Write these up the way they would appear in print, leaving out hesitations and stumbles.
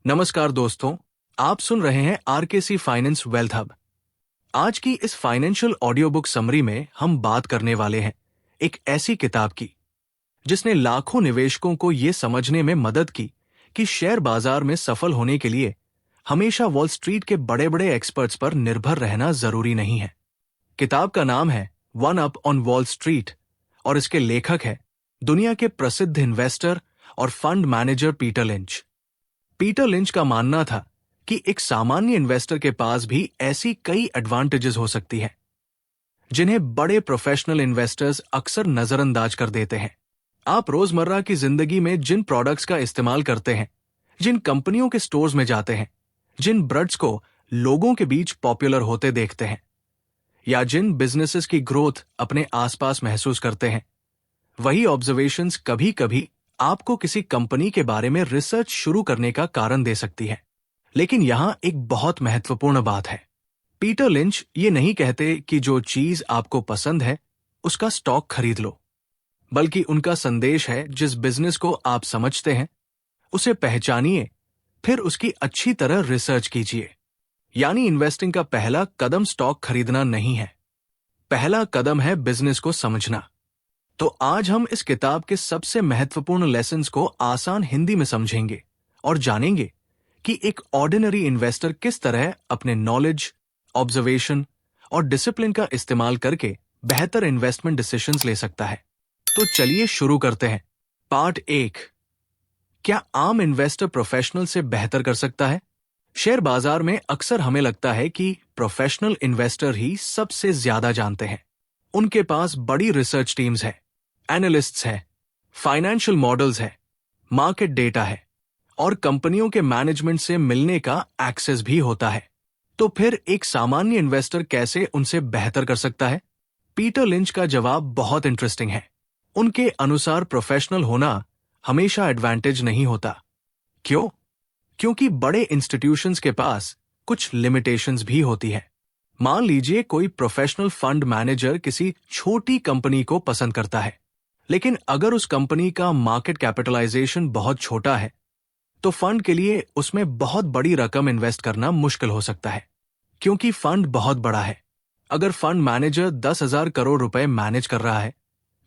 नमस्कार दोस्तों, आप सुन रहे हैं आरकेसी फाइनेंस वेल्थ हब। आज की इस फाइनेंशियल ऑडियो बुक समरी में हम बात करने वाले हैं एक ऐसी किताब की जिसने लाखों निवेशकों को यह समझने में मदद की कि शेयर बाजार में सफल होने के लिए हमेशा वॉल स्ट्रीट के बड़े बड़े एक्सपर्ट्स पर निर्भर रहना जरूरी नहीं है। किताब का नाम है one up on wall street और इसके लेखक है दुनिया के प्रसिद्ध इन्वेस्टर और fund manager Peter lynch. Peter lynch का मानना था कि एक सामान्य इन्वेस्टर के पास भी ऐसी कई एडवांटेजेस हो सकती हैं जिन्हें बड़े प्रोफेशनल इन्वेस्टर्स अक्सर नजरअंदाज कर देते हैं। आप रोजमर्रा की जिंदगी में जिन प्रोडक्ट्स का इस्तेमाल करते हैं, जिन कंपनियों के स्टोर्स में जाते हैं, जिन ब्रांड्स को लोगों के बीच पॉपुलर होते देखते हैं या जिन बिजनेसेस की ग्रोथ अपने आसपास महसूस करते हैं, वही ऑब्जर्वेशंस कभी कभी आपको किसी कंपनी के बारे में रिसर्च शुरू करने का कारण दे सकती है। लेकिन यहां एक बहुत महत्वपूर्ण बात है। पीटर लिंच ये नहीं कहते कि जो चीज आपको पसंद है उसका स्टॉक खरीद लो, बल्कि उनका संदेश है जिस बिजनेस को आप समझते हैं उसे पहचानिए, फिर उसकी अच्छी तरह रिसर्च कीजिए। यानी इन्वेस्टिंग का पहला कदम स्टॉक खरीदना नहीं है, पहला कदम है बिजनेस को समझना। तो आज हम इस किताब के सबसे महत्वपूर्ण लेसन्स को आसान हिंदी में समझेंगे और जानेंगे कि एक ऑर्डिनरी इन्वेस्टर किस तरह अपने नॉलेज, ऑब्जर्वेशन और डिसिप्लिन का इस्तेमाल करके बेहतर इन्वेस्टमेंट डिसीजंस ले सकता है। तो चलिए शुरू करते हैं। पार्ट 1, क्या आम इन्वेस्टर प्रोफेशनल से बेहतर कर सकता है? शेयर बाजार में अक्सर हमें लगता है कि प्रोफेशनल इन्वेस्टर ही सबसे ज्यादा जानते हैं। उनके पास बड़ी रिसर्च टीम्स है, एनालिस्ट्स हैं, फाइनेंशियल मॉडल्स है, मार्केट डेटा है और कंपनियों के मैनेजमेंट से मिलने का एक्सेस भी होता है। तो फिर एक सामान्य इन्वेस्टर कैसे उनसे बेहतर कर सकता है? पीटर लिंच का जवाब बहुत इंटरेस्टिंग है। उनके अनुसार प्रोफेशनल होना हमेशा एडवांटेज नहीं होता। क्यों? क्योंकि बड़े इंस्टीट्यूशंस के पास कुछ लिमिटेशंस भी होती है। मान लीजिए कोई प्रोफेशनल फंड मैनेजर किसी छोटी कंपनी को पसंद करता है, लेकिन अगर उस कंपनी का मार्केट कैपिटलाइजेशन बहुत छोटा है तो फंड के लिए उसमें बहुत बड़ी रकम इन्वेस्ट करना मुश्किल हो सकता है, क्योंकि फंड बहुत बड़ा है। अगर फंड मैनेजर 10,000 करोड़ रुपए मैनेज कर रहा है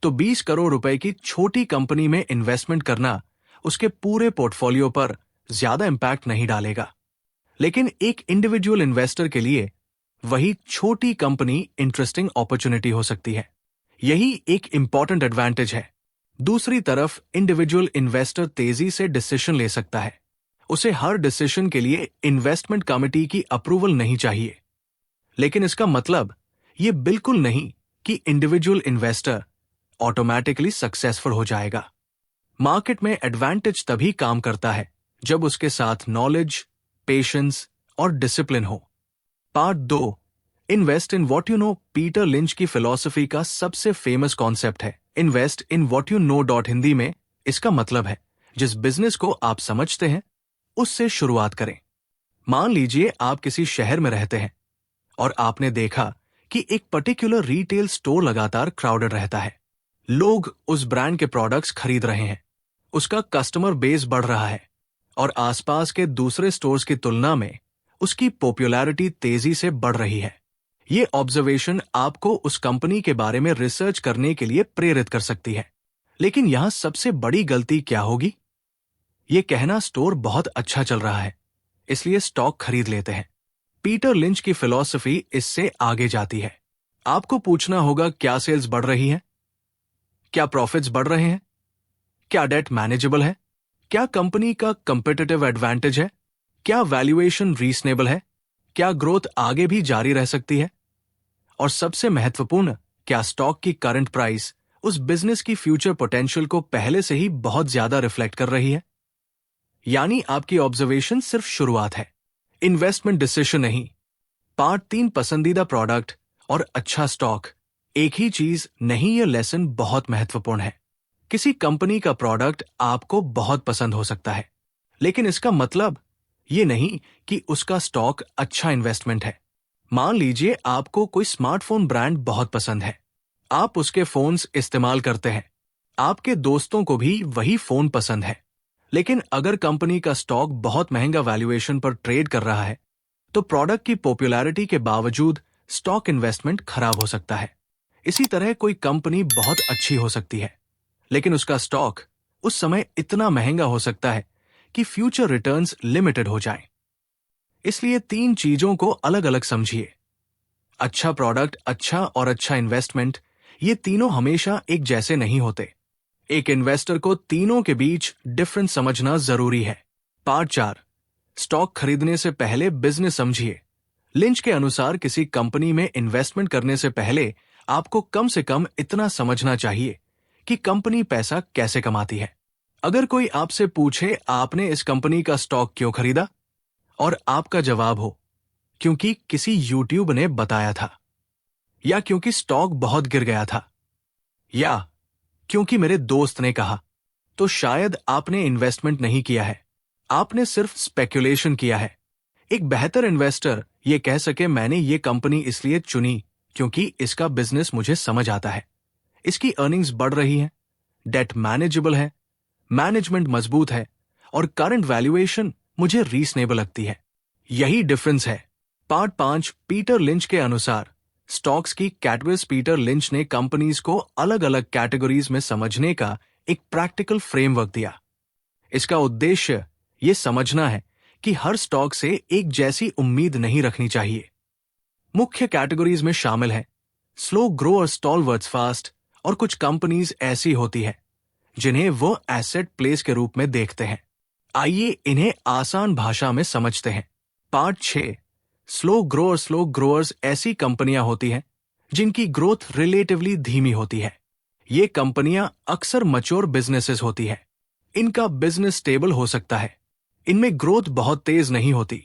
तो 20 करोड़ रुपए की छोटी कंपनी में इन्वेस्टमेंट करना उसके पूरे पोर्टफोलियो पर ज्यादा इंपैक्ट नहीं डालेगा। लेकिन एक इंडिविजुअल इन्वेस्टर के लिए वही छोटी कंपनी इंटरेस्टिंग अपॉर्चुनिटी हो सकती है। यही एक इंपॉर्टेंट एडवांटेज है। दूसरी तरफ इंडिविजुअल इन्वेस्टर तेजी से डिसीजन ले सकता है। उसे हर डिसीजन के लिए इन्वेस्टमेंट कमेटी की अप्रूवल नहीं चाहिए। लेकिन इसका मतलब ये बिल्कुल नहीं कि इंडिविजुअल इन्वेस्टर ऑटोमेटिकली सक्सेसफुल हो जाएगा। मार्केट में एडवांटेज तभी काम करता है जब उसके साथ नॉलेज, पेशेंस और डिसिप्लिन हो। Part 2, invest in what you know. Peter lynch की फिलॉसफी का सबसे फेमस कॉन्सेप्ट है invest in what you know. Hindi में इसका मतलब है जिस बिजनेस को आप समझते हैं उससे शुरुआत करें। मान लीजिए आप किसी शहर में रहते हैं और आपने देखा कि एक पर्टिकुलर रिटेल स्टोर लगातार क्राउडेड रहता है। लोग उस ब्रांड के प्रोडक्ट्स खरीद रहे हैं, उसका कस्टमर बेस बढ़ रहा है और आसपास के दूसरे स्टोर्स की तुलना में उसकी पॉपुलैरिटी तेजी से बढ़ रही है। ये ऑब्जर्वेशन आपको उस कंपनी के बारे में रिसर्च करने के लिए प्रेरित कर सकती है। लेकिन यहां सबसे बड़ी गलती क्या होगी? ये कहना स्टोर बहुत अच्छा चल रहा है इसलिए स्टॉक खरीद लेते हैं। पीटर लिंच की फिलॉसफी इससे आगे जाती है। आपको पूछना होगा, क्या सेल्स बढ़ रही है? क्या प्रॉफिट्स बढ़ रहे हैं? क्या डेट मैनेजेबल है? क्या कंपनी का कंपेटिटिव एडवांटेज है? क्या वैल्यूएशन रीजनेबल है? क्या ग्रोथ आगे भी जारी रह सकती है? और सबसे महत्वपूर्ण, क्या स्टॉक की करंट प्राइस उस बिजनेस की फ्यूचर पोटेंशियल को पहले से ही बहुत ज्यादा रिफ्लेक्ट कर रही है? यानी आपकी ऑब्जर्वेशन सिर्फ शुरुआत है, इन्वेस्टमेंट डिसीजन नहीं। पार्ट 3, पसंदीदा प्रोडक्ट और अच्छा स्टॉक एक ही चीज नहीं। यह लेसन बहुत महत्वपूर्ण है। किसी कंपनी का प्रोडक्ट आपको बहुत पसंद हो सकता है, लेकिन इसका मतलब ये नहीं कि उसका स्टॉक अच्छा इन्वेस्टमेंट है। मान लीजिए आपको कोई स्मार्टफोन ब्रांड बहुत पसंद है, आप उसके फोन्स इस्तेमाल करते हैं, आपके दोस्तों को भी वही फोन पसंद है, लेकिन अगर कंपनी का स्टॉक बहुत महंगा वैल्यूएशन पर ट्रेड कर रहा है तो प्रोडक्ट की पॉपुलैरिटी के बावजूद स्टॉक इन्वेस्टमेंट खराब हो सकता है। इसी तरह कोई कंपनी बहुत अच्छी हो सकती है, लेकिन उसका स्टॉक उस समय इतना महंगा हो सकता है कि फ्यूचर रिटर्न्स लिमिटेड हो जाएं। इसलिए तीन चीजों को अलग अलग समझिए। अच्छा प्रोडक्ट, अच्छा और अच्छा इन्वेस्टमेंट, ये तीनों हमेशा एक जैसे नहीं होते। एक इन्वेस्टर को तीनों के बीच डिफरेंस समझना जरूरी है। पार्ट 4, स्टॉक खरीदने से पहले बिजनेस समझिए। लिंच के अनुसार किसी कंपनी में इन्वेस्टमेंट करने से पहले आपको कम से कम इतना समझना चाहिए कि कंपनी पैसा कैसे कमाती है। अगर कोई आपसे पूछे आपने इस कंपनी का स्टॉक क्यों खरीदा, और आपका जवाब हो क्योंकि किसी यूट्यूब ने बताया था, या क्योंकि स्टॉक बहुत गिर गया था, या क्योंकि मेरे दोस्त ने कहा, तो शायद आपने इन्वेस्टमेंट नहीं किया है, आपने सिर्फ स्पेक्यूलेशन किया है। एक बेहतर इन्वेस्टर ये कह सके, मैंने ये कंपनी इसलिए चुनी क्योंकि इसका बिजनेस मुझे समझ आता है, इसकी अर्निंग्स बढ़ रही है, डेट मैनेजेबल है, मैनेजमेंट मजबूत है और करंट वैल्यूएशन मुझे रीजनेबल लगती है। यही डिफरेंस है। पार्ट 5, पीटर लिंच के अनुसार स्टॉक्स की कैटेगरीज। पीटर लिंच ने कंपनीज को अलग अलग कैटेगरीज में समझने का एक प्रैक्टिकल फ्रेमवर्क दिया। इसका उद्देश्य ये समझना है कि हर स्टॉक से एक जैसी उम्मीद नहीं रखनी चाहिए। मुख्य कैटेगरीज में शामिल है स्लो ग्रोअर, स्टॉलवर्ट्स, फास्ट, और कुछ कंपनीज ऐसी होती है जिन्हें वो एसेट प्लेस के रूप में देखते हैं। आइए इन्हें आसान भाषा में समझते हैं। पार्ट 6, स्लो ग्रोअर्स ऐसी कंपनियां होती हैं जिनकी ग्रोथ रिलेटिवली धीमी होती है। ये कंपनियां अक्सर मैच्योर बिजनेसेस होती है। इनका बिजनेस स्टेबल हो सकता है, इनमें ग्रोथ बहुत तेज नहीं होती।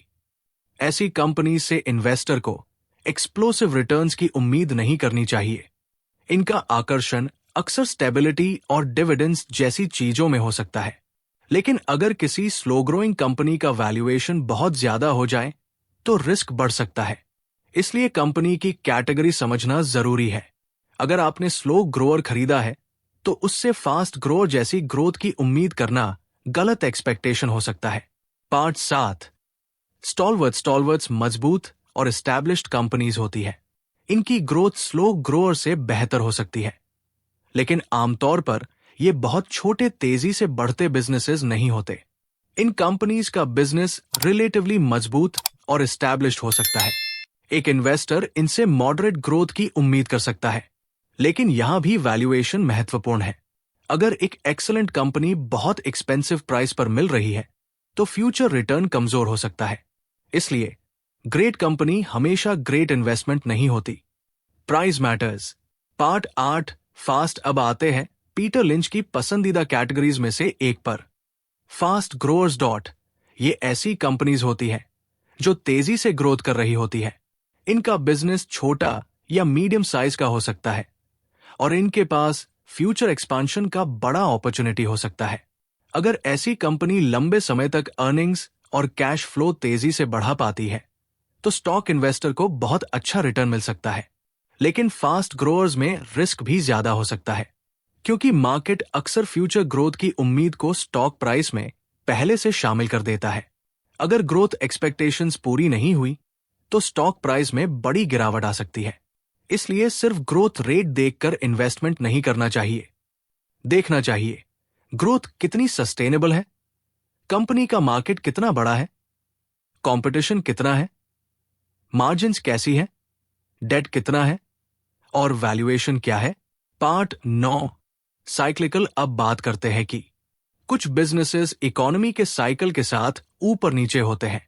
ऐसी कंपनी से इन्वेस्टर को एक्सप्लोसिव रिटर्न्स की उम्मीद नहीं करनी चाहिए। इनका आकर्षण अक्सर स्टेबिलिटी और डिविडेंड्स जैसी चीजों में हो सकता है। लेकिन अगर किसी स्लो ग्रोइंग कंपनी का वैल्यूएशन बहुत ज्यादा हो जाए तो रिस्क बढ़ सकता है। इसलिए कंपनी की कैटेगरी समझना जरूरी है। अगर आपने स्लो ग्रोअर खरीदा है तो उससे फास्ट ग्रोअर जैसी ग्रोथ की उम्मीद करना गलत एक्सपेक्टेशन हो सकता है। पार्ट 7, स्टॉलवर्ट्स मजबूत और एस्टैब्लिश्ड कंपनीज होती है। इनकी ग्रोथ स्लो ग्रोअर से बेहतर हो सकती है, लेकिन आमतौर पर ये बहुत छोटे तेजी से बढ़ते बिजनेसेस नहीं होते। इन कंपनीज का बिजनेस रिलेटिवली मजबूत और एस्टैब्लिश्ड हो सकता है। एक इन्वेस्टर इनसे मॉडरेट ग्रोथ की उम्मीद कर सकता है, लेकिन यहां भी वैल्यूएशन महत्वपूर्ण है। अगर एक एक्सीलेंट कंपनी बहुत एक्सपेंसिव प्राइस पर मिल रही है तो फ्यूचर रिटर्न कमजोर हो सकता है। इसलिए ग्रेट कंपनी हमेशा ग्रेट इन्वेस्टमेंट नहीं होती। Price matters. Part 8, fast. अब आते हैं पीटर लिंच की पसंदीदा कैटेगरीज में से एक पर, फास्ट ग्रोअर्स। ये ऐसी कंपनीज होती हैं जो तेजी से ग्रोथ कर रही होती है। इनका बिजनेस छोटा या मीडियम साइज का हो सकता है और इनके पास फ्यूचर एक्सपांशन का बड़ा अपॉर्चुनिटी हो सकता है। अगर ऐसी कंपनी लंबे समय तक अर्निंग्स और कैश फ्लो तेजी से बढ़ा पाती है तो स्टॉक इन्वेस्टर को बहुत अच्छा रिटर्न मिल सकता है। लेकिन फास्ट ग्रोअर्स में रिस्क भी ज्यादा हो सकता है, क्योंकि मार्केट अक्सर फ्यूचर ग्रोथ की उम्मीद को स्टॉक प्राइस में पहले से शामिल कर देता है। अगर ग्रोथ एक्सपेक्टेशंस पूरी नहीं हुई तो स्टॉक प्राइस में बड़ी गिरावट आ सकती है। इसलिए सिर्फ ग्रोथ रेट देखकर इन्वेस्टमेंट नहीं करना चाहिए। देखना चाहिए ग्रोथ कितनी सस्टेनेबल है, कंपनी का मार्केट कितना बड़ा है, कंपटीशन कितना है, मार्जिन्स कैसी है, डेट कितना है और वैल्यूएशन क्या है। Part 9, cyclical. अब बात करते हैं कि कुछ बिजनेसेस इकोनॉमी के साइकिल के साथ ऊपर नीचे होते हैं।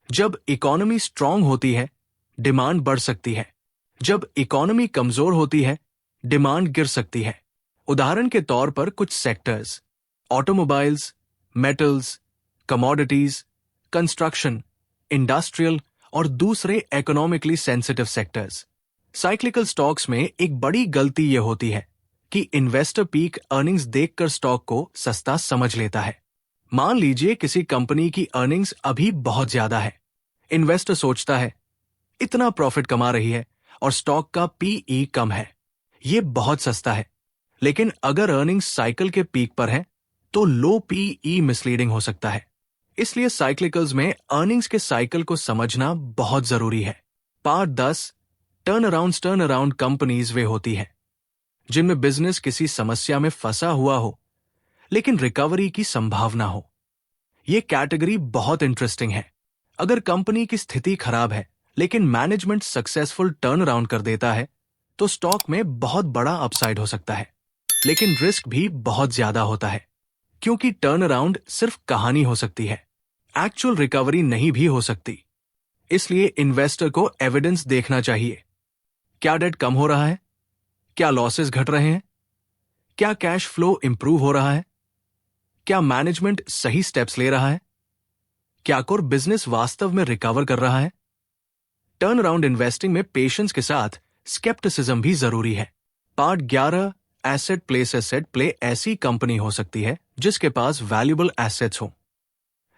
जब इकोनॉमी स्ट्रांग होती है डिमांड बढ़ सकती है, जब इकोनॉमी कमजोर होती है डिमांड गिर सकती है। उदाहरण के तौर पर कुछ sectors, automobiles, metals, commodities, construction, industrial और दूसरे economically sensitive sectors. Cyclical stocks में एक बड़ी गलती यह होती है कि इन्वेस्टर पीक अर्निंग्स देखकर स्टॉक को सस्ता समझ लेता है। मान लीजिए किसी कंपनी की अर्निंग्स अभी बहुत ज्यादा है। इन्वेस्टर सोचता है इतना प्रॉफिट कमा रही है और स्टॉक का पीई कम है, ये बहुत सस्ता है। लेकिन अगर अर्निंग्स साइकिल के पीक पर है तो लो पीई मिसलीडिंग हो सकता है। इसलिए साइक्लिकल्स में अर्निंग्स के साइकिल को समझना बहुत जरूरी है। पार्ट 10, टर्न अराउंड कंपनीज वे होती है जिनमें बिजनेस किसी समस्या में फंसा हुआ हो लेकिन रिकवरी की संभावना हो। यह कैटेगरी बहुत इंटरेस्टिंग है। अगर कंपनी की स्थिति खराब है लेकिन मैनेजमेंट सक्सेसफुल टर्न अराउंड कर देता है तो स्टॉक में बहुत बड़ा अपसाइड हो सकता है, लेकिन रिस्क भी बहुत ज्यादा होता है क्योंकि टर्न अराउंड सिर्फ कहानी हो सकती है, एक्चुअल रिकवरी नहीं भी हो सकती। इसलिए इन्वेस्टर को एविडेंस देखना चाहिए। क्या डेट कम हो रहा है? क्या लॉसेस घट रहे हैं? क्या कैश फ्लो इंप्रूव हो रहा है? क्या मैनेजमेंट सही स्टेप्स ले रहा है? क्या कोर बिजनेस वास्तव में रिकवर कर रहा है? टर्न अराउंड इन्वेस्टिंग में पेशेंस के साथ स्केप्टिसिज्म भी जरूरी है। पार्ट 11, एसेट प्ले ऐसी कंपनी हो सकती है जिसके पास वैल्यूएबल एसेट्स हो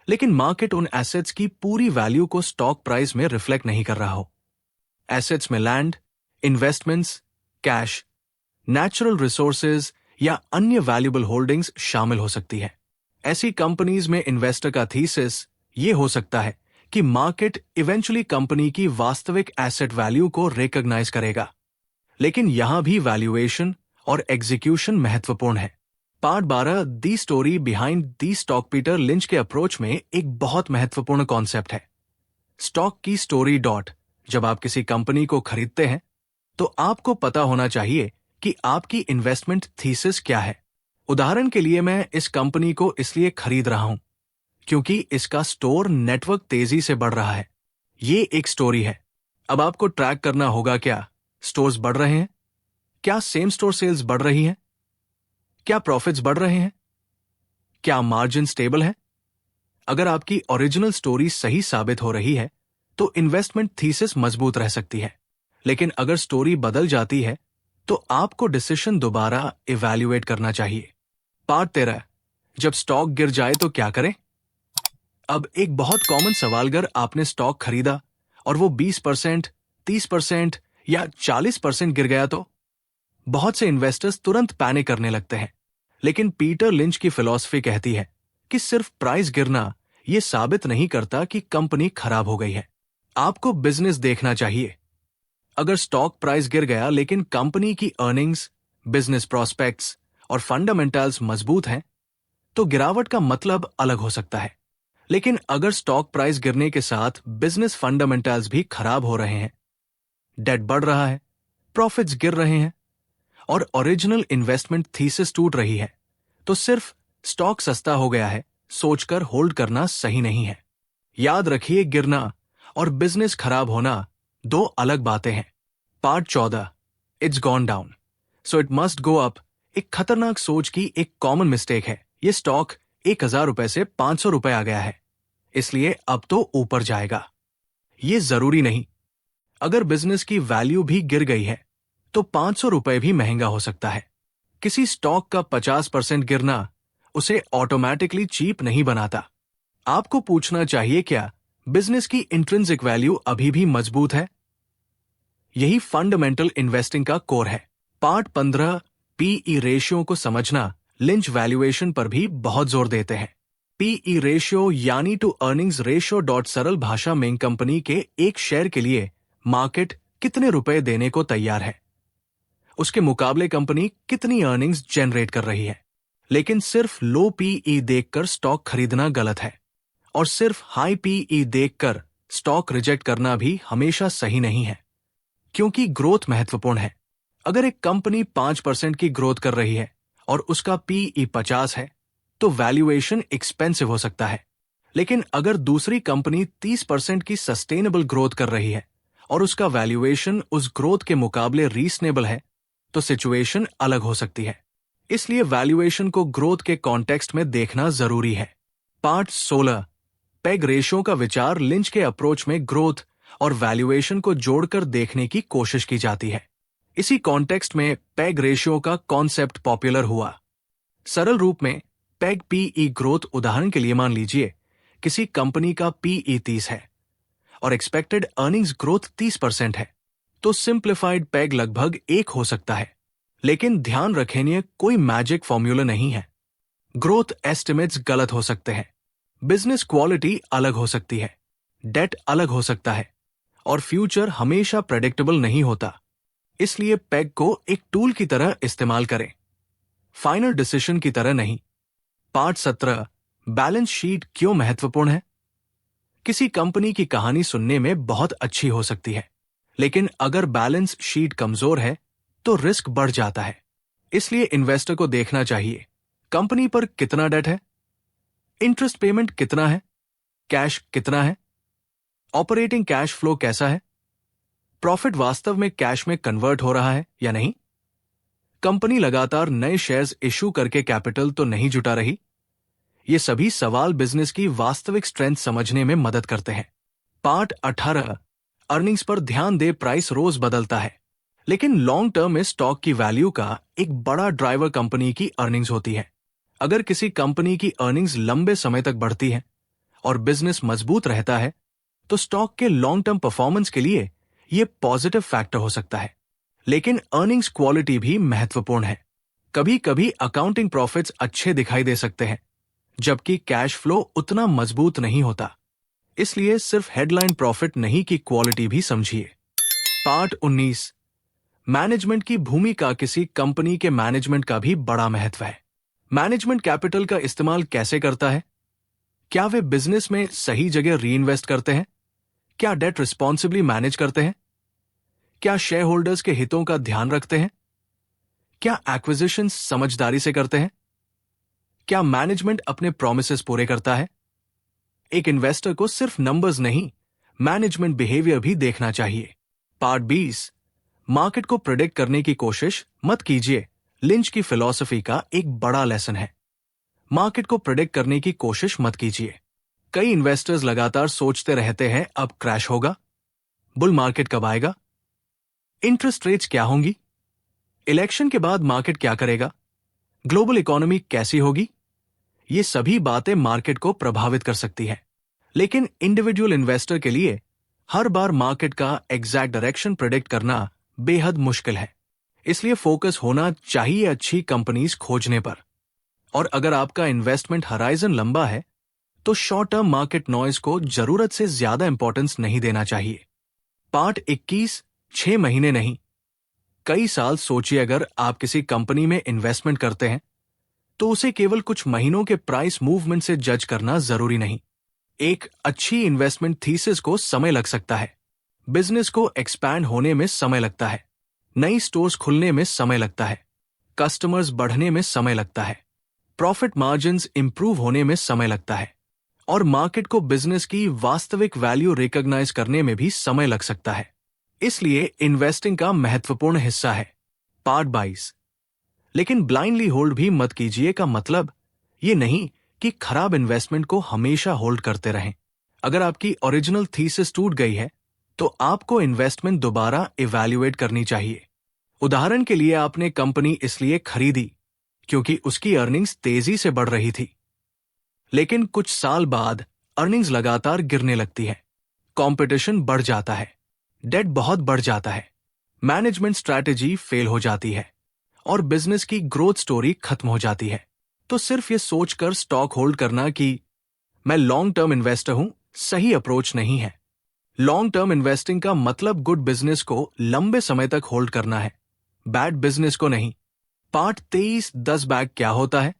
लेकिन मार्केट उन एसेट्स की पूरी वैल्यू को स्टॉक प्राइस में रिफ्लेक्ट नहीं कर रहा हो। एसेट्स में land, investments, cash, natural resources या अन्य वैल्यूएबल होल्डिंग्स शामिल हो सकती है। ऐसी कंपनीज में इन्वेस्टर का थीसिस ये हो सकता है कि मार्केट इवेंचुअली कंपनी की वास्तविक एसेट वैल्यू को रिकॉग्नाइज करेगा, लेकिन यहां भी वैल्यूएशन और एग्जीक्यूशन महत्वपूर्ण है। Part 12, the story behind the stock. Peter lynch के अप्रोच में एक बहुत महत्वपूर्ण कॉन्सेप्ट है, स्टॉक की स्टोरी। जब आप किसी कंपनी को खरीदते हैं तो आपको पता होना चाहिए कि आपकी इन्वेस्टमेंट थीसिस क्या है। उदाहरण के लिए मैं इस कंपनी को इसलिए खरीद रहा हूं क्योंकि इसका स्टोर नेटवर्क तेजी से बढ़ रहा है। ये एक स्टोरी है। अब आपको ट्रैक करना होगा, क्या स्टोर्स बढ़ रहे हैं? क्या सेम स्टोर सेल्स बढ़ रही हैं? क्या प्रॉफिट्स बढ़ रहे हैं? क्या मार्जिन स्टेबल है? अगर आपकी ओरिजिनल स्टोरी सही साबित हो रही है तो इन्वेस्टमेंट थीसिस मजबूत रह सकती है, लेकिन अगर स्टोरी बदल जाती है तो आपको डिसीजन दोबारा इवैल्यूएट करना चाहिए। पार्ट 13, जब स्टॉक गिर जाए तो क्या करें? अब एक बहुत कॉमन सवाल, अगर आपने स्टॉक खरीदा और वो 20%, 30% या 40% गिर गया तो बहुत से इन्वेस्टर्स तुरंत पैनिक करने लगते हैं। लेकिन पीटर लिंच की फिलॉसफी कहती है कि सिर्फ प्राइस गिरना यह साबित नहीं करता कि कंपनी खराब हो गई है। आपको बिजनेस देखना चाहिए। अगर स्टॉक प्राइस गिर गया लेकिन कंपनी की अर्निंग्स, बिजनेस प्रॉस्पेक्ट्स और फंडामेंटल्स मजबूत हैं तो गिरावट का मतलब अलग हो सकता है। लेकिन अगर स्टॉक प्राइस गिरने के साथ बिजनेस फंडामेंटल्स भी खराब हो रहे हैं, डेट बढ़ रहा है, प्रॉफिट्स गिर रहे हैं और ओरिजिनल इन्वेस्टमेंट थीसिस टूट रही है तो सिर्फ स्टॉक सस्ता हो गया है सोचकर होल्ड करना सही नहीं है। याद रखिए, गिरना और बिजनेस खराब होना दो अलग बातें हैं। Part 14, it's gone down so it must go up. एक खतरनाक सोच की एक कॉमन मिस्टेक है, ये स्टॉक 1000 रुपए से 500 रुपए आ गया है इसलिए अब तो ऊपर जाएगा। ये जरूरी नहीं। अगर बिजनेस की वैल्यू भी गिर गई है तो 500 रुपए भी महंगा हो सकता है। किसी स्टॉक का 50% गिरना उसे ऑटोमेटिकली चीप नहीं बनाता। आपको पूछना चाहिए, क्या बिजनेस की इंट्रिंसिक वैल्यू अभी भी मजबूत है? यही फंडामेंटल इन्वेस्टिंग का कोर है। पार्ट 15, पीई रेशियो को समझना। लिंच वैल्यूएशन पर भी बहुत जोर देते हैं। पीई रेशियो यानी टू अर्निंग्स रेशियो। सरल भाषा में कंपनी के एक शेयर के लिए मार्केट कितने रुपए देने को तैयार है, उसके मुकाबले कंपनी कितनी अर्निंग्स जनरेट कर रही है। लेकिन सिर्फ लो पीई देखकर स्टॉक खरीदना गलत है और सिर्फ हाई पीई देखकर स्टॉक रिजेक्ट करना भी हमेशा सही नहीं है, क्योंकि ग्रोथ महत्वपूर्ण है। अगर एक कंपनी 5% की ग्रोथ कर रही है और उसका पीई 50 है तो वैल्यूएशन एक्सपेंसिव हो सकता है। लेकिन अगर दूसरी कंपनी 30% की सस्टेनेबल ग्रोथ कर रही है और उसका वैल्यूएशन उस ग्रोथ के मुकाबले रीजनेबल है तो सिचुएशन अलग हो सकती है। इसलिए वैल्यूएशन को ग्रोथ के कॉन्टेक्स्ट में देखना जरूरी है। पार्ट 16, पेग रेशियो का विचार। लिंच के अप्रोच में ग्रोथ और वैल्यूएशन को जोड़कर देखने की कोशिश की जाती है। इसी कॉन्टेक्स्ट में पेग रेशियो का कॉन्सेप्ट पॉपुलर हुआ। सरल रूप में पेग पीई ग्रोथ। उदाहरण के लिए मान लीजिए किसी कंपनी का पीई 30 है और एक्सपेक्टेड अर्निंग्स ग्रोथ 30% है तो सिंप्लीफाइड पेग लगभग 1 हो सकता है। लेकिन ध्यान रखें, कोई मैजिक फॉर्मूला नहीं है। ग्रोथ एस्टिमेट्स गलत हो सकते हैं, बिजनेस क्वालिटी अलग हो सकती है, डेट अलग हो सकता है और फ्यूचर हमेशा प्रेडिक्टेबल नहीं होता। इसलिए पेग को एक टूल की तरह इस्तेमाल करें, फाइनल डिसीजन की तरह नहीं। पार्ट 17, बैलेंस शीट क्यों महत्वपूर्ण है। किसी कंपनी की कहानी सुनने में बहुत अच्छी हो सकती है, लेकिन अगर बैलेंस शीट कमजोर है तो रिस्क बढ़ जाता है। इसलिए इन्वेस्टर को देखना चाहिए कंपनी पर कितना डेट है, इंटरेस्ट पेमेंट कितना है, कैश कितना है, ऑपरेटिंग कैश फ्लो कैसा है, प्रॉफिट वास्तव में कैश में कन्वर्ट हो रहा है या नहीं, कंपनी लगातार नए शेयर्स इश्यू करके कैपिटल तो नहीं जुटा रही। ये सभी सवाल बिजनेस की वास्तविक स्ट्रेंथ समझने में मदद करते हैं। पार्ट 18, अर्निंग्स पर ध्यान दे। प्राइस रोज बदलता है, लेकिन लॉन्ग टर्म में स्टॉक की वैल्यू का एक बड़ा ड्राइवर कंपनी की अर्निंग्स होती है। अगर किसी कंपनी की अर्निंग्स लंबे समय तक बढ़ती है और बिजनेस मजबूत रहता है तो स्टॉक के लॉन्ग टर्म परफॉर्मेंस के लिए यह पॉजिटिव फैक्टर हो सकता है। लेकिन अर्निंग्स क्वालिटी भी महत्वपूर्ण है। कभी कभी अकाउंटिंग प्रॉफिट्स अच्छे दिखाई दे सकते हैं, जबकि कैश फ्लो उतना मजबूत नहीं होता। इसलिए सिर्फ हेडलाइन प्रॉफिट नहीं की क्वालिटी भी समझिए। पार्ट 19, मैनेजमेंट की भूमिका। किसी कंपनी के मैनेजमेंट का भी बड़ा महत्व है। मैनेजमेंट कैपिटल का इस्तेमाल कैसे करता है? क्या वे बिजनेस में सही जगह रीइन्वेस्ट करते हैं? क्या डेट रिस्पॉन्सिबली मैनेज करते हैं? क्या शेयर होल्डर्स के हितों का ध्यान रखते हैं? क्या एक्विजिशंस समझदारी से करते हैं? क्या मैनेजमेंट अपने प्रोमिसेस पूरे करता है? एक इन्वेस्टर को सिर्फ नंबर्स नहीं, मैनेजमेंट बिहेवियर भी देखना चाहिए। पार्ट 20, मार्केट को प्रेडिक्ट करने की कोशिश मत कीजिए। लिंच की फिलॉसफी का एक बड़ा लेसन है, मार्केट को प्रेडिक्ट करने की कोशिश मत कीजिए। कई इन्वेस्टर्स लगातार सोचते रहते हैं अब क्रैश होगा, बुल मार्केट कब आएगा, इंटरेस्ट रेट्स क्या होंगी, इलेक्शन के बाद मार्केट क्या करेगा, ग्लोबल इकोनॉमी कैसी होगी। ये सभी बातें मार्केट को प्रभावित कर सकती है, लेकिन इंडिविजुअल इन्वेस्टर के लिए हर बार मार्केट का एग्जैक्ट डायरेक्शन प्रेडिक्ट करना बेहद मुश्किल है। इसलिए फोकस होना चाहिए अच्छी कंपनीज खोजने पर। और अगर आपका इन्वेस्टमेंट हराइजन लंबा है तो शॉर्ट टर्म मार्केट नॉइज को जरूरत से ज्यादा इंपॉर्टेंस नहीं देना चाहिए। पार्ट 21, 6 महीने नहीं, कई साल सोचिए। अगर आप किसी कंपनी में इन्वेस्टमेंट करते हैं तो उसे केवल कुछ महीनों के प्राइस मूवमेंट से जज करना जरूरी नहीं। एक अच्छी इन्वेस्टमेंट थीसिस को समय लग सकता है, बिजनेस को एक्सपैंड होने में समय लगता है, नई स्टोर्स खुलने में समय लगता है, कस्टमर्स बढ़ने में समय लगता है, प्रॉफिट मार्जिन्स इंप्रूव होने में समय लगता है और मार्केट को बिजनेस की वास्तविक वैल्यू रिकॉग्नाइज करने में भी समय लग सकता है। इसलिए इन्वेस्टिंग का महत्वपूर्ण हिस्सा है। पार्ट 22, लेकिन ब्लाइंडली होल्ड भी मत कीजिए का मतलब ये नहीं कि खराब इन्वेस्टमेंट को हमेशा होल्ड करते रहें। अगर आपकी ओरिजिनल थीसिस टूट गई है तो आपको इन्वेस्टमेंट दोबारा इवैल्यूएट करनी चाहिए। उदाहरण के लिए आपने कंपनी इसलिए खरीदी क्योंकि उसकी अर्निंग्स तेजी से बढ़ रही थी, लेकिन कुछ साल बाद अर्निंग्स लगातार गिरने लगती है, कंपटीशन बढ़ जाता है, डेट बहुत बढ़ जाता है, मैनेजमेंट स्ट्रैटेजी फेल हो जाती है और बिजनेस की ग्रोथ स्टोरी खत्म हो जाती है। तो सिर्फ ये सोचकर स्टॉक होल्ड करना कि मैं लॉन्ग टर्म इन्वेस्टर हूं सही अप्रोच नहीं है। लॉन्ग टर्म इन्वेस्टिंग का मतलब गुड बिजनेस को लंबे समय तक होल्ड करना है, बैड बिजनेस को नहीं। पार्ट 23, 10 बैग क्या होता है।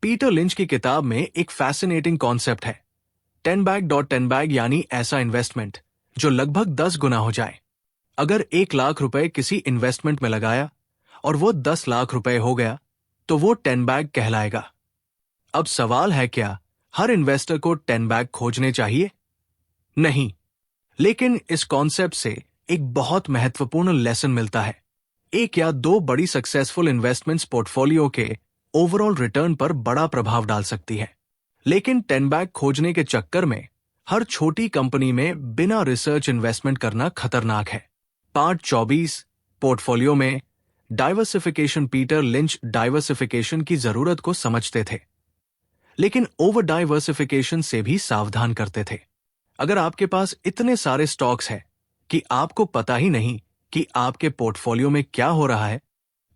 पीटर लिंच की किताब में एक फैसिनेटिंग कॉन्सेप्ट है, 10 बैग, यानी ऐसा इन्वेस्टमेंट जो लगभग 10 गुना हो जाए। अगर 1 लाख रुपए किसी इन्वेस्टमेंट में लगाया और वो 10 लाख रुपए हो गया तो वो 10 बैग कहलाएगा। अब सवाल है, क्या हर इन्वेस्टर को 10 बैग खोजने चाहिए? नहीं, लेकिन इस कॉन्सेप्ट से एक बहुत महत्वपूर्ण लेसन मिलता है। 1 या 2 बड़ी सक्सेसफुल इन्वेस्टमेंट्स पोर्टफोलियो के ओवरऑल रिटर्न पर बड़ा प्रभाव डाल सकती है, लेकिन 10 बैग खोजने के चक्कर में हर छोटी कंपनी में बिना रिसर्च इन्वेस्टमेंट करना खतरनाक है। पार्ट 24, पोर्टफोलियो में डाइवर्सिफिकेशन। पीटर लिंच डाइवर्सिफिकेशन की जरूरत को समझते थे, लेकिन ओवर डाइवर्सिफिकेशन से भी सावधान करते थे। अगर आपके पास इतने सारे स्टॉक्स हैं कि आपको पता ही नहीं कि आपके पोर्टफोलियो में क्या हो रहा है,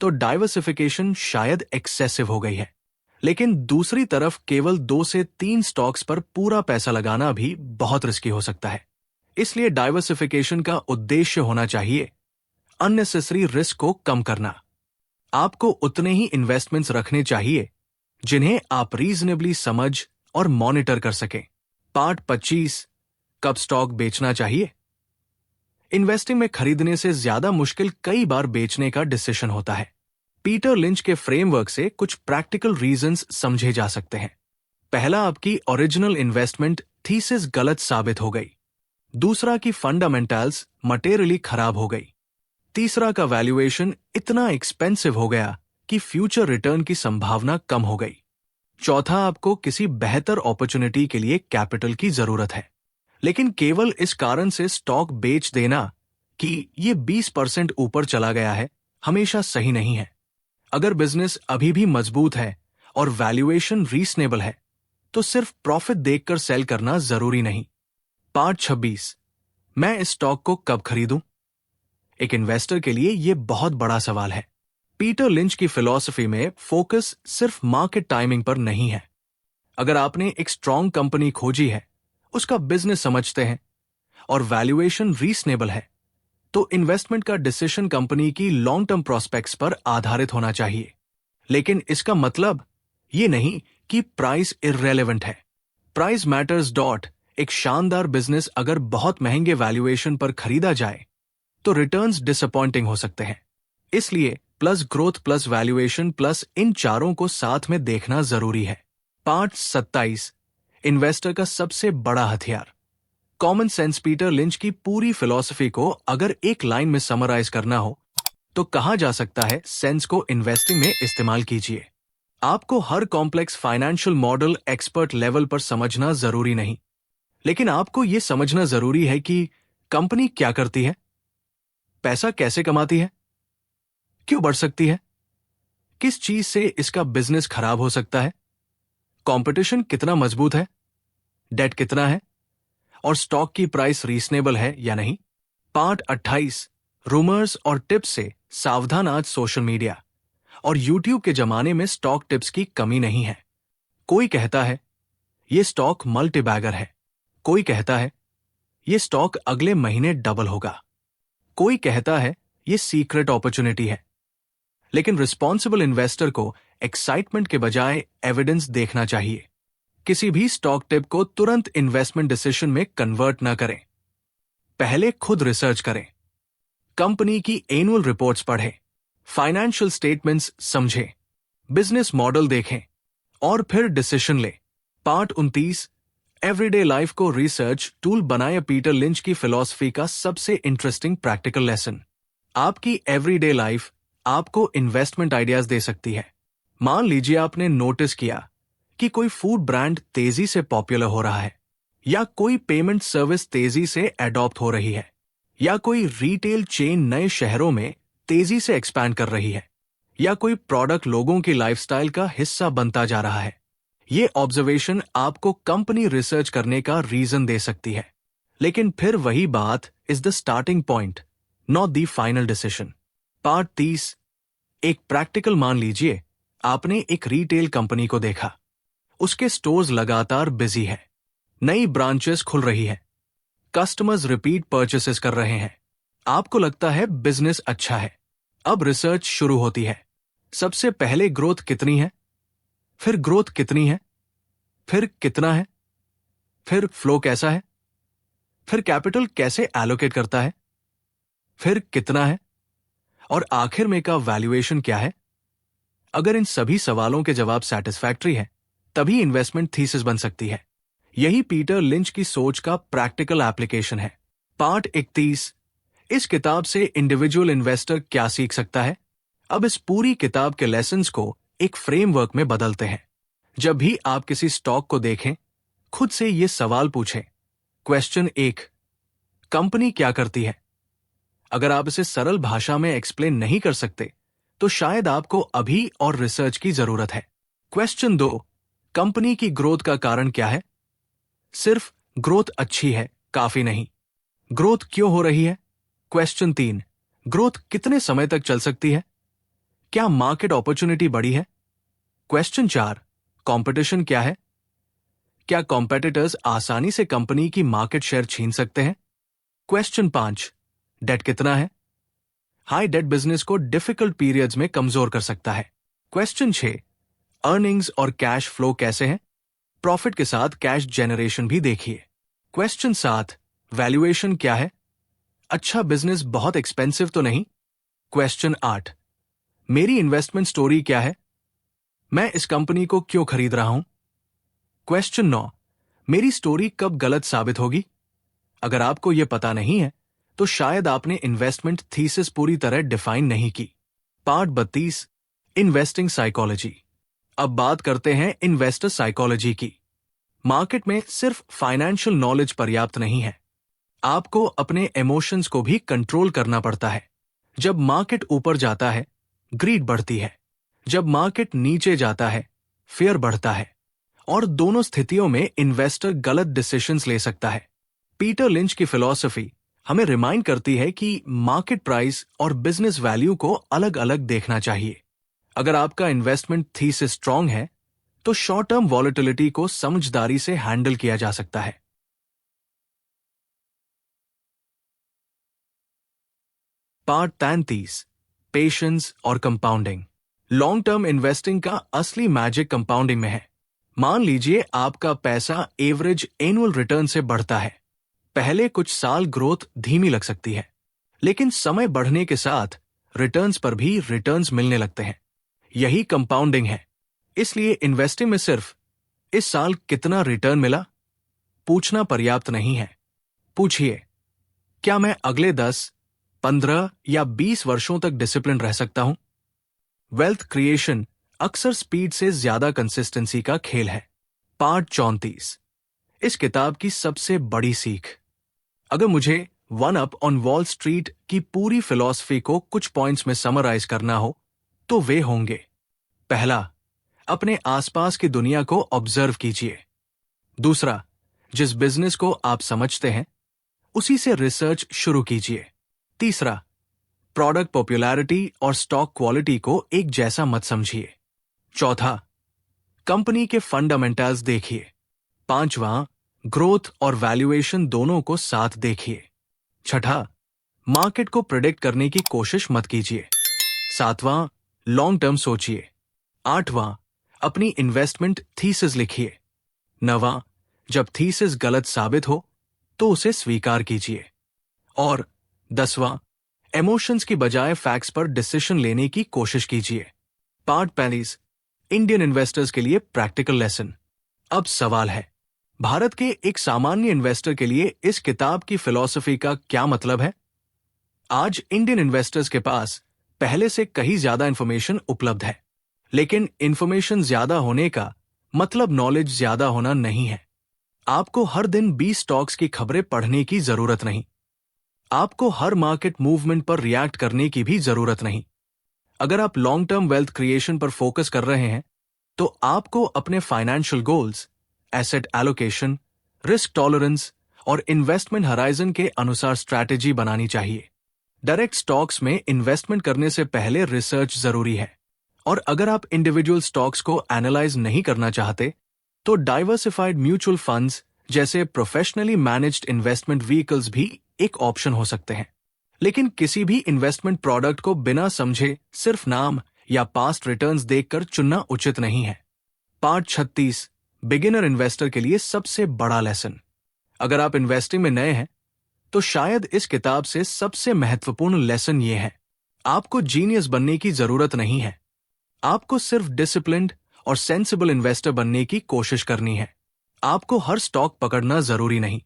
तो डाइवर्सिफिकेशन शायद एक्सेसिव हो गई है। लेकिन दूसरी तरफ केवल 2 से 3 स्टॉक्स पर पूरा पैसा लगाना भी बहुत रिस्की हो सकता है। इसलिए डाइवर्सिफिकेशन का उद्देश्य होना चाहिए अननेसेसरी रिस्क को कम करना। आपको उतने ही इन्वेस्टमेंट्स रखने चाहिए जिन्हें आप रीजनेबली समझ और मॉनिटर कर सकें। पार्ट 25, कब स्टॉक बेचना चाहिए। इन्वेस्टिंग में खरीदने से ज्यादा मुश्किल कई बार बेचने का डिसीजन होता है। पीटर लिंच के फ्रेमवर्क से कुछ प्रैक्टिकल रीजंस समझे जा सकते हैं। पहला, आपकी ओरिजिनल इन्वेस्टमेंट थीसिस गलत साबित हो गई। दूसरा, की फंडामेंटल्स मटेरियली खराब हो गई। तीसरा, का वैल्यूएशन इतना एक्सपेंसिव हो गया कि फ्यूचर रिटर्न की संभावना कम हो गई। चौथा, आपको किसी बेहतर अपॉर्चुनिटी के लिए कैपिटल की जरूरत है, लेकिन केवल इस कारण से स्टॉक बेच देना कि ये 20% ऊपर चला गया है हमेशा सही नहीं है। अगर बिजनेस अभी भी मजबूत है और वैल्यूएशन रीजनेबल है तो सिर्फ प्रॉफिट देखकर सेल करना जरूरी नहीं। पार्ट 26, मैं इस स्टॉक को कब खरीदूं। एक इन्वेस्टर के लिए यह बहुत बड़ा सवाल है। पीटर लिंच की फिलॉसफी में फोकस सिर्फ मार्केट टाइमिंग पर नहीं है। अगर आपने एक स्ट्रॉन्ग कंपनी खोजी है, उसका बिजनेस समझते हैं और वैल्यूएशन रीजनेबल है, तो इन्वेस्टमेंट का डिसीजन कंपनी की लॉन्ग टर्म प्रोस्पेक्ट्स पर आधारित होना चाहिए। लेकिन इसका मतलब ये नहीं कि प्राइस इर्रेलेवेंट है। Price matters dot. एक शानदार बिजनेस अगर बहुत महंगे वैल्यूएशन पर खरीदा जाए तो रिटर्न्स डिसअपॉइंटिंग हो सकते हैं। इसलिए plus growth plus valuation plus इन चारों को साथ में देखना जरूरी है। पार्ट 27, इन्वेस्टर का सबसे बड़ा हथियार। Common sense. पीटर लिंच की पूरी फिलॉसफी को अगर एक लाइन में समराइज करना हो तो कहा जा सकता है, सेंस को इन्वेस्टिंग में इस्तेमाल कीजिए। आपको हर complex financial model expert level पर समझना जरूरी नहीं, लेकिन आपको यह समझना जरूरी है कि कंपनी क्या करती है, पैसा कैसे कमाती है, क्यों बढ़ सकती है, किस चीज से इसका बिजनेस खराब हो सकता है, कंपटीशन कितना मजबूत है, डेट कितना है और स्टॉक की प्राइस रीजनेबल है या नहीं। पार्ट 28, रूमर्स और टिप्स से सावधान। आज सोशल मीडिया और यूट्यूब के जमाने में स्टॉक टिप्स की कमी नहीं है। कोई कहता है यह स्टॉक मल्टीबैगर है, कोई कहता है यह स्टॉक अगले महीने डबल होगा, कोई कहता है यह सीक्रेट अपॉर्चुनिटी है। लेकिन रिस्पॉन्सिबल इन्वेस्टर को एक्साइटमेंट के बजाय एविडेंस देखना चाहिए। किसी भी स्टॉक टिप को तुरंत इन्वेस्टमेंट डिसीजन में कन्वर्ट न करें। पहले खुद रिसर्च करें, कंपनी की एनुअल रिपोर्ट्स पढ़ें, फाइनेंशियल स्टेटमेंट्स समझें, बिजनेस मॉडल देखें और फिर डिसीजन लें। पार्ट 29, एवरीडे लाइफ को रिसर्च टूल बनाए। पीटर लिंच की फिलॉसफी का सबसे इंटरेस्टिंग प्रैक्टिकल लेसन। आपकी एवरीडे लाइफ आपको इन्वेस्टमेंट आइडियाज दे सकती है। मान लीजिए आपने नोटिस किया कि कोई फूड ब्रांड तेजी से पॉपुलर हो रहा है, या कोई पेमेंट सर्विस तेजी से एडॉप्ट हो रही है, या कोई रिटेल चेन नए शहरों में तेजी से एक्सपैंड कर रही है, या कोई प्रोडक्ट लोगों की लाइफस्टाइल का हिस्सा बनता जा रहा है। ये ऑब्जर्वेशन आपको कंपनी रिसर्च करने का रीजन दे सकती है, लेकिन फिर वही बात is the starting point, not the final decision. Part 30, एक प्रैक्टिकल। मान लीजिए आपने एक रिटेल कंपनी को देखा, उसके स्टोर्स लगातार बिजी है, नई ब्रांचेस खुल रही है, कस्टमर्स रिपीट परचेसेस कर रहे हैं। आपको लगता है बिजनेस अच्छा है। अब रिसर्च शुरू होती है। सबसे पहले ग्रोथ कितनी है, फिर ग्रोथ कितनी है, फिर कितना है, फिर फ्लो कैसा है, फिर कैपिटल कैसे एलोकेट करता है, फिर कितना है और आखिर में का वैल्यूएशन क्या है। अगर इन सभी सवालों के जवाब सैटिस्फैक्टरी है तभी इन्वेस्टमेंट थीसिस बन सकती है। यही पीटर लिंच की सोच का प्रैक्टिकल एप्लीकेशन है। पार्ट 31, इस किताब से इंडिविजुअल इन्वेस्टर क्या सीख सकता है। अब इस पूरी किताब के लेसन्स को एक फ्रेमवर्क में बदलते हैं। जब भी आप किसी स्टॉक को देखें, खुद से ये सवाल पूछें। क्वेश्चन 1, कंपनी क्या करती है। अगर आप इसे सरल भाषा में एक्सप्लेन नहीं कर सकते तो शायद आपको अभी और रिसर्च की जरूरत है। क्वेश्चन 2, कंपनी की ग्रोथ का कारण क्या है। सिर्फ ग्रोथ अच्छी है काफी नहीं, ग्रोथ क्यों हो रही है। क्वेश्चन 3, ग्रोथ कितने समय तक चल सकती है, क्या मार्केट अपॉर्चुनिटी बढ़ी है। क्वेश्चन 4, कंपटीशन क्या है? क्या कॉम्पिटिटर्स आसानी से कंपनी की मार्केट शेयर छीन सकते हैं? क्वेश्चन 5, डेट कितना है? हाई डेट बिजनेस को डिफिकल्ट पीरियड्स में कमजोर कर सकता है। क्वेश्चन 6, अर्निंग्स और कैश फ्लो कैसे हैं? प्रॉफिट के साथ कैश जनरेशन भी देखिए। क्वेश्चन 7, वैल्यूएशन क्या है? अच्छा बिजनेस बहुत एक्सपेंसिव तो नहीं? क्वेश्चन 8, मेरी इन्वेस्टमेंट स्टोरी क्या है? मैं इस कंपनी को क्यों खरीद रहा हूं? क्वेश्चन 9, मेरी स्टोरी कब गलत साबित होगी? अगर आपको यह पता नहीं है तो शायद आपने इन्वेस्टमेंट थीसिस पूरी तरह डिफाइन नहीं की। Part 32, investing psychology. अब बात करते हैं इन्वेस्टर साइकोलॉजी की। मार्केट में सिर्फ फाइनेंशियल नॉलेज पर्याप्त नहीं है, आपको अपने इमोशंस को भी कंट्रोल करना पड़ता है। जब मार्केट ऊपर जाता है, ग्रीड बढ़ती है। जब मार्केट नीचे जाता है, फियर बढ़ता है। और दोनों स्थितियों में इन्वेस्टर गलत डिसीजंस ले सकता है। पीटर लिंच की फिलॉसफी हमें रिमाइंड करती है कि मार्केट प्राइस और बिजनेस वैल्यू को अलग अलग देखना चाहिए। अगर आपका इन्वेस्टमेंट थीसिस स्ट्रांग है तो शॉर्ट टर्म वॉलेटिलिटी को समझदारी से हैंडल किया जा सकता है। पार्ट 33, पेशेंस और कंपाउंडिंग। लॉन्ग टर्म इन्वेस्टिंग का असली मैजिक कंपाउंडिंग में है। मान लीजिए आपका पैसा एवरेज एनुअल रिटर्न से बढ़ता है। पहले कुछ साल ग्रोथ धीमी लग सकती है, लेकिन समय बढ़ने के साथ रिटर्न्स पर भी रिटर्न्स मिलने लगते हैं। यही कंपाउंडिंग है। इसलिए इन्वेस्टिंग में सिर्फ इस साल कितना रिटर्न मिला पूछना पर्याप्त नहीं है। पूछिए, क्या मैं अगले 10, 15 या 20 वर्षों तक डिसिप्लिन रह सकता हूं? वेल्थ क्रिएशन अक्सर स्पीड से ज्यादा कंसिस्टेंसी का खेल है। पार्ट 34, इस किताब की सबसे बड़ी सीख। अगर मुझे one up on wall street की पूरी फिलॉसफी को कुछ पॉइंट्स में समराइज करना हो तो वे होंगे। पहला, अपने आसपास की दुनिया को ऑब्जर्व कीजिए। दूसरा, जिस बिजनेस को आप समझते हैं उसी से रिसर्च शुरू कीजिए। तीसरा, प्रोडक्ट पॉपुलैरिटी और स्टॉक क्वालिटी को एक जैसा मत समझिए। चौथा, कंपनी के फंडामेंटल्स देखिए। पांचवां, ग्रोथ और वैल्यूएशन दोनों को साथ देखिए। छठा, मार्केट को प्रेडिक्ट करने की कोशिश मत कीजिए। सातवां, लॉन्ग टर्म सोचिए। आठवां, अपनी इन्वेस्टमेंट थीसिस लिखिए। नवां, जब थीसिस गलत साबित हो तो उसे स्वीकार कीजिए। और 10वां, इमोशंस की बजाय फैक्ट्स पर डिसीजन लेने की कोशिश कीजिए। पार्ट 35, इंडियन इन्वेस्टर्स के लिए प्रैक्टिकल लेसन। अब सवाल है, भारत के एक सामान्य इन्वेस्टर के लिए इस किताब की फिलॉसफी का क्या मतलब है? आज इंडियन इन्वेस्टर्स के पास पहले से कहीं ज्यादा इंफॉर्मेशन उपलब्ध है, लेकिन इंफॉर्मेशन ज्यादा होने का मतलब नॉलेज ज्यादा होना नहीं है। आपको हर दिन 20 स्टॉक्स की खबरें पढ़ने की जरूरत नहीं। आपको हर मार्केट मूवमेंट पर रिएक्ट करने की भी जरूरत नहीं। अगर आप लॉन्ग टर्म वेल्थ क्रिएशन पर फोकस कर रहे हैं तो आपको अपने financial goals, asset allocation, risk tolerance और इन्वेस्टमेंट हराइजन के अनुसार स्ट्रैटेजी बनानी चाहिए। डायरेक्ट स्टॉक्स में इन्वेस्टमेंट करने से पहले रिसर्च जरूरी है, और अगर आप इंडिविजुअल स्टॉक्स को एनालाइज नहीं करना चाहते तो डाइवर्सिफाइड म्यूचुअल फंड्स जैसे प्रोफेशनली मैनेज्ड इन्वेस्टमेंट व्हीकल्स भी एक ऑप्शन हो सकते हैं। लेकिन किसी भी इन्वेस्टमेंट प्रोडक्ट को बिना समझे सिर्फ नाम या पास्ट रिटर्न्स देखकर चुनना उचित नहीं है। पार्ट 36, बिगिनर इन्वेस्टर के लिए सबसे बड़ा लेसन। अगर आप इन्वेस्टिंग में नए हैं तो शायद इस किताब से सबसे महत्वपूर्ण लेसन ये है, आपको जीनियस बनने की जरूरत नहीं है। आपको सिर्फ डिसिप्लिन्ड और सेंसिबल इन्वेस्टर बनने की कोशिश करनी है। आपको हर स्टॉक पकड़ना जरूरी नहीं।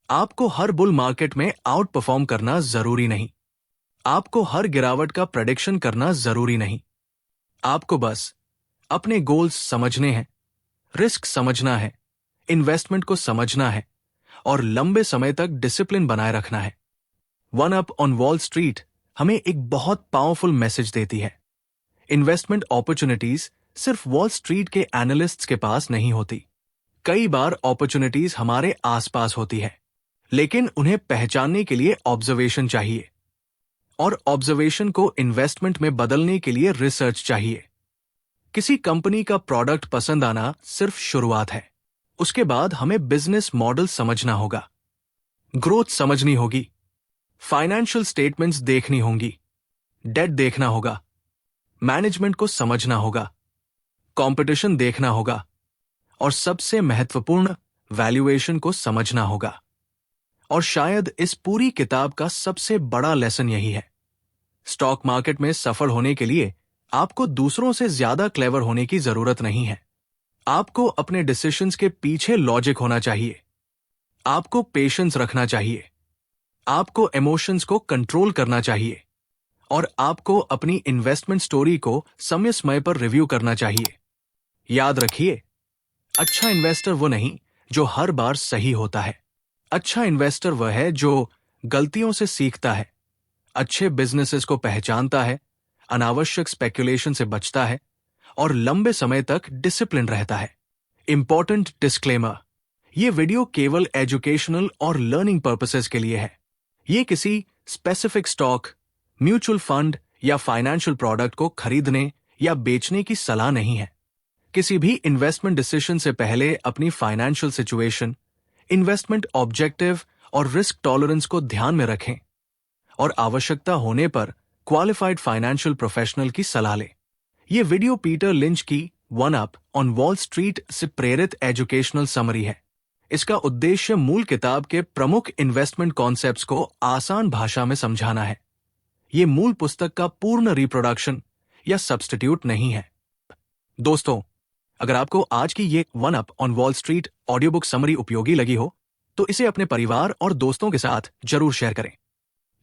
आपको हर बुल मार्केट में आउट परफॉर्म करना जरूरी नहीं। आपको हर गिरावट का प्रेडिक्शन करना जरूरी नहीं। आपको बस अपने गोल्स समझने हैं, रिस्क समझना है, इन्वेस्टमेंट को समझना है और लंबे समय तक डिसिप्लिन बनाए रखना है। One up on wall street हमें एक बहुत पावरफुल मैसेज देती है। इन्वेस्टमेंट अपॉर्चुनिटीज सिर्फ वॉल स्ट्रीट के एनालिस्ट्स के पास नहीं होती। कई बार अपॉर्चुनिटीज हमारे आसपास होती है, लेकिन उन्हें पहचानने के लिए ऑब्जर्वेशन चाहिए, और ऑब्जर्वेशन को इन्वेस्टमेंट में बदलने के लिए रिसर्च चाहिए। किसी कंपनी का प्रोडक्ट पसंद आना सिर्फ शुरुआत है। उसके बाद हमें बिजनेस मॉडल समझना होगा, ग्रोथ समझनी होगी, फाइनेंशियल स्टेटमेंट्स देखनी होंगी, डेट देखना होगा, मैनेजमेंट को समझना होगा, कंपटीशन देखना होगा और सबसे महत्वपूर्ण वैल्यूएशन को समझना होगा। और शायद इस पूरी किताब का सबसे बड़ा लेसन यही है, स्टॉक मार्केट में सफल होने के लिए आपको दूसरों से ज्यादा क्लेवर होने की जरूरत नहीं है। आपको अपने डिसीजंस के पीछे लॉजिक होना चाहिए, आपको पेशेंस रखना चाहिए, आपको इमोशंस को कंट्रोल करना चाहिए और आपको अपनी इन्वेस्टमेंट स्टोरी को समय समय पर रिव्यू करना चाहिए। याद रखिए, अच्छा इन्वेस्टर वो नहीं जो हर बार सही होता है। अच्छा इन्वेस्टर वह है जो गलतियों से सीखता है, अच्छे बिजनेसेस को पहचानता है, अनावश्यक स्पेकुलेशन से बचता है और लंबे समय तक डिसिप्लिन रहता है। इंपॉर्टेंट डिस्क्लेमर, ये वीडियो केवल एजुकेशनल और लर्निंग पर्पसेस के लिए है। ये किसी स्पेसिफिक स्टॉक, म्यूचुअल फंड या फाइनेंशियल प्रोडक्ट को खरीदने या बेचने की सलाह नहीं है। किसी भी इन्वेस्टमेंट डिसीजन से पहले अपनी फाइनेंशियल सिचुएशन, इन्वेस्टमेंट ऑब्जेक्टिव और रिस्क टॉलरेंस को ध्यान में रखें और आवश्यकता होने पर क्वालिफाइड फाइनेंशियल प्रोफेशनल की सलाह लें। यह वीडियो पीटर लिंच की one up on wall street से प्रेरित एजुकेशनल समरी है। इसका उद्देश्य मूल किताब के प्रमुख इन्वेस्टमेंट कॉन्सेप्ट्स को आसान भाषा में समझाना है। यह मूल पुस्तक का पूर्ण रिप्रोडक्शन या सब्स्टिट्यूट नहीं है। दोस्तों, अगर आपको आज की ये one up on wall street audio book summary उपयोगी लगी हो तो इसे अपने परिवार और दोस्तों के साथ जरूर शेयर करें,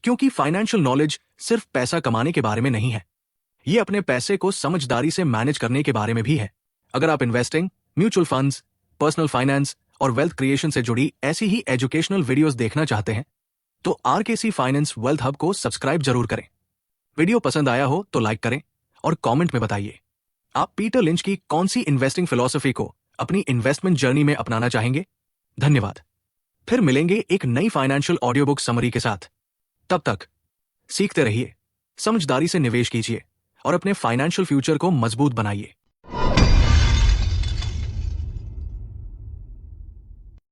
क्योंकि फाइनेंशियल नॉलेज सिर्फ पैसा कमाने के बारे में नहीं है, ये अपने पैसे को समझदारी से मैनेज करने के बारे में भी है। अगर आप investing, mutual funds, personal finance और वेल्थ क्रिएशन से जुड़ी ऐसी ही एजुकेशनल वीडियोस देखना चाहते हैं तो आरकेसी फाइनेंस वेल्थ हब को सब्सक्राइब जरूर करें। वीडियो पसंद आया हो तो लाइक करें और कमेंट में बताइए आप पीटर लिंच की कौन सी इन्वेस्टिंग फिलॉसफी को अपनी इन्वेस्टमेंट जर्नी में अपनाना चाहेंगे। धन्यवाद। फिर मिलेंगे एक नई फाइनेंशियल ऑडियो बुक समरी के साथ। तब तक सीखते रहिए, समझदारी से निवेश कीजिए और अपने फाइनेंशियल फ्यूचर को मजबूत बनाइए।